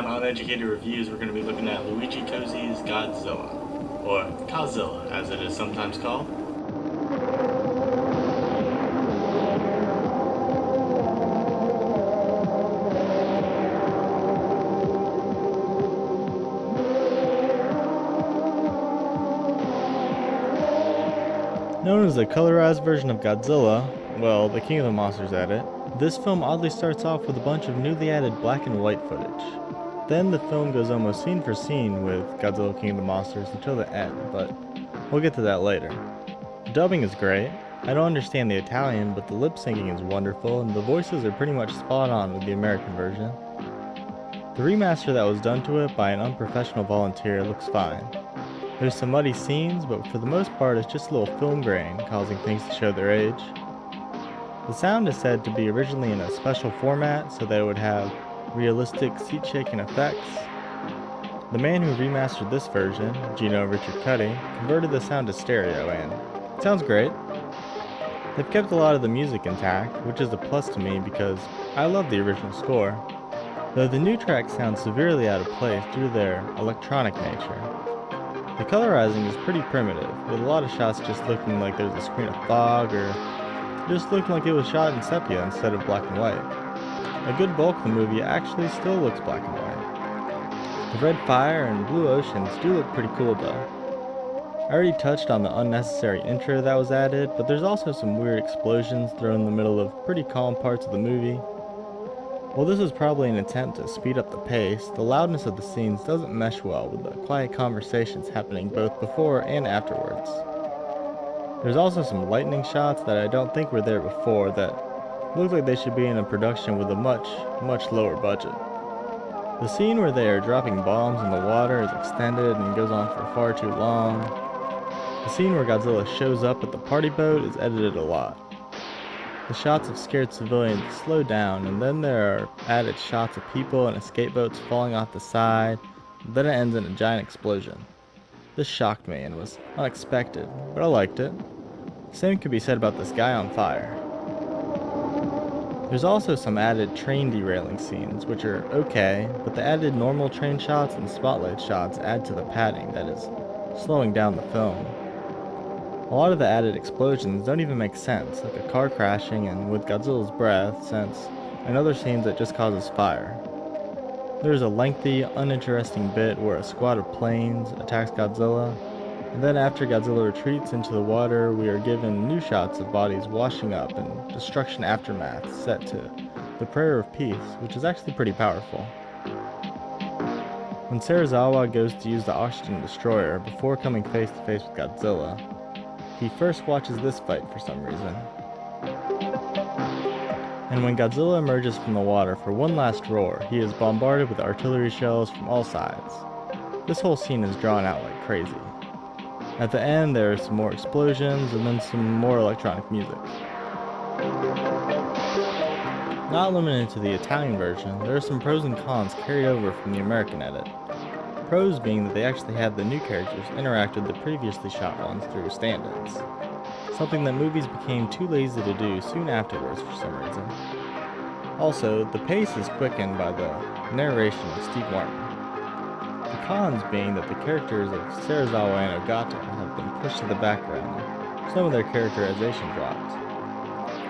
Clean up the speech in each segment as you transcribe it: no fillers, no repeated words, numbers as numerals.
on Uneducated Reviews, we're going to be looking at Luigi Cozzi's Godzilla, or Cozilla as it is sometimes called. Known as the colorized version of Godzilla, well, the King of the Monsters at it, this film oddly starts off with a bunch of newly added black and white footage. Then the film goes almost scene for scene with Godzilla King of the Monsters until the end, but we'll get to that later. The dubbing is great. I don't understand the Italian, but the lip syncing is wonderful and the voices are pretty much spot on with the American version. The remaster that was done to it by an unprofessional volunteer looks fine. There's some muddy scenes, but for the most part it's just a little film grain, causing things to show their age. The sound is said to be originally in a special format so that it would have realistic seat-shaking effects. The man who remastered this version, Gino Richard Cuddy, converted the sound to stereo and it sounds great. They've kept a lot of the music intact, which is a plus to me because I love the original score, though the new tracks sound severely out of place due to their electronic nature. The colorizing is pretty primitive, with a lot of shots just looking like there's a screen of fog or just looking like it was shot in sepia instead of black and white. A good bulk of the movie actually still looks black and white. The red fire and blue oceans do look pretty cool though. I already touched on the unnecessary intro that was added, but there's also some weird explosions thrown in the middle of pretty calm parts of the movie. While this is probably an attempt to speed up the pace, the loudness of the scenes doesn't mesh well with the quiet conversations happening both before and afterwards. There's also some lightning shots that I don't think were there before that look like they should be in a production with a much lower budget. The scene where they are dropping bombs in the water is extended and goes on for far too long. The scene where Godzilla shows up at the party boat is edited a lot. The shots of scared civilians slow down, and then there are added shots of people and escape boats falling off the side, and then it ends in a giant explosion. This shocked me and was unexpected, but I liked it. Same could be said about this guy on fire. There's also some added train derailing scenes, which are okay, but the added normal train shots and spotlight shots add to the padding that is slowing down the film. A lot of the added explosions don't even make sense, like a car crashing and with Godzilla's breath, and other scenes that just causes fire. There's a lengthy, uninteresting bit where a squad of planes attacks Godzilla, and then after Godzilla retreats into the water, we are given new shots of bodies washing up and destruction aftermath set to the Prayer of Peace, which is actually pretty powerful. When Serizawa goes to use the oxygen destroyer before coming face to face with Godzilla, he first watches this fight for some reason. And when Godzilla emerges from the water for one last roar, he is bombarded with artillery shells from all sides. This whole scene is drawn out like crazy. At the end, there are some more explosions and then some more electronic music. Not limited to the Italian version, there are some pros and cons carried over from the American edit. Pros being that they actually had the new characters interact with the previously shot ones through stand-ins, something that movies became too lazy to do soon afterwards for some reason. Also, the pace is quickened by the narration of Steve Martin. The cons being that the characters of Serizawa and Ogata have been pushed to the background, and some of their characterization dropped.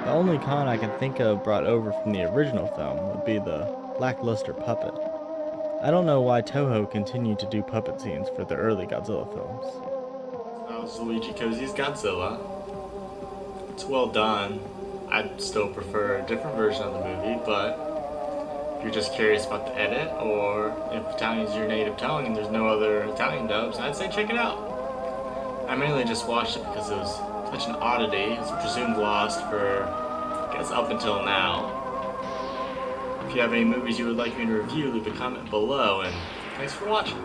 The only con I can think of brought over from the original film would be the lackluster puppet. I don't know why Toho continued to do puppet scenes for the early Godzilla films. That was Luigi Cozzi's Godzilla. It's well done. I'd still prefer a different version of the movie, but if you're just curious about the edit, or if Italian is your native tongue and there's no other Italian dubs, I'd say check it out. I mainly just watched it because it was such an oddity. It was presumed lost for, I guess, up until now. If you have any movies you would like me to review, leave a comment below, and thanks for watching.